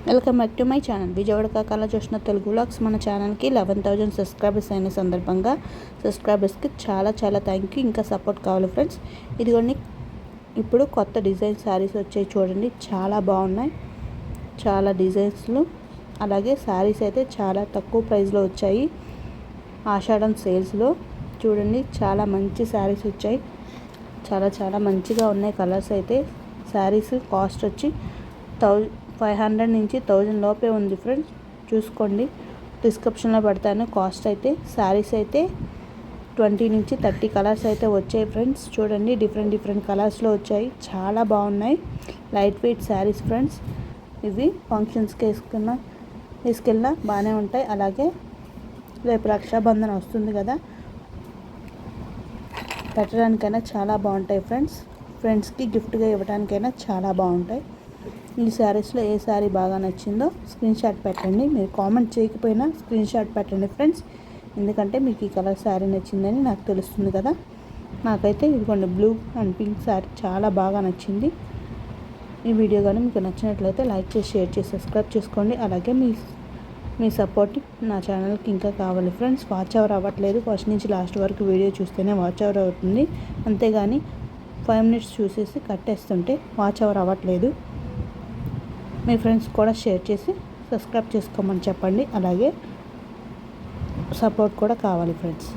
Welcome back to my channel Vijayawada కాకాల చూసిన Telugu vlogs. మన ఛానల్కి 11,000 సబ్స్క్రైబర్స్ అయిన సందర్భంగా సబ్స్క్రైబర్స్కి చాలా థ్యాంక్ యూ. ఇంకా సపోర్ట్ కావాలి ఫ్రెండ్స్. ఇదిగోండి, ఇప్పుడు కొత్త డిజైన్ శారీస్ వచ్చాయి చూడండి, చాలా బాగున్నాయి. చాలా డిజైన్స్లు, అలాగే శారీస్ అయితే చాలా తక్కువ ప్రైస్లో వచ్చాయి. ఆషాఢం సేల్స్లో చూడండి, చాలా మంచి శారీస్ వచ్చాయి. చాలా మంచిగా ఉన్నాయి కలర్స్ అయితే. శారీస్ కాస్ట్ వచ్చి 500 నుంచి 1000 లోపే ఉంది ఫ్రెండ్స్. చూసుకోండి, డిస్క్రిప్షన్లో పెడతాను కాస్ట్ అయితే. శారీస్ అయితే 20 నుంచి 30 కలర్స్ అయితే వచ్చాయి ఫ్రెండ్స్. చూడండి, డిఫరెంట్ కలర్స్లో వచ్చాయి, చాలా బాగున్నాయి. Light weight saris friends. ఇవి ఫంక్షన్స్కి తీసుకెళ్ళినా బాగానే ఉంటాయి. అలాగే రేపు రక్షాబంధన్ వస్తుంది కదా, పెట్టడానికైనా చాలా బాగుంటాయి ఫ్రెండ్స్. ఫ్రెండ్స్కి గిఫ్ట్గా ఇవ్వడానికైనా చాలా బాగుంటాయి. ఈ శారీస్లో ఏ శారీ బాగా నచ్చిందో స్క్రీన్ షాట్ పెట్టండి. మీరు కామెంట్ చేయకపోయినా స్క్రీన్ షాట్ పెట్టండి ఫ్రెండ్స్, ఎందుకంటే మీకు ఈ కలర్ శారీ నచ్చిందని నాకు తెలుస్తుంది కదా. నాకైతే ఇదిగోండి, బ్లూ అండ్ పింక్ శారీ చాలా బాగా నచ్చింది. ఈ వీడియో కానీ మీకు నచ్చినట్లయితే లైక్ చేసి, షేర్ చేసి, సబ్స్క్రైబ్ చేసుకోండి. అలాగే మీ సపోర్ట్ నా ఛానల్కి ఇంకా కావాలి ఫ్రెండ్స్. వాచ్ అవర్ అవ్వట్లేదు, ఫస్ట్ నుంచి లాస్ట్ వరకు వీడియో చూస్తేనే వాచ్ అవర్ అవుతుంది, అంతేగాని 5 minutes చూసేసి కట్టేస్తుంటే వాచ్ అవర్ అవ్వట్లేదు. మీ ఫ్రెండ్స్ కూడా షేర్ చేసి సబ్స్క్రైబ్ చేసుకోమని చెప్పండి. అలాగే సపోర్ట్ కూడా కావాలి ఫ్రెండ్స్.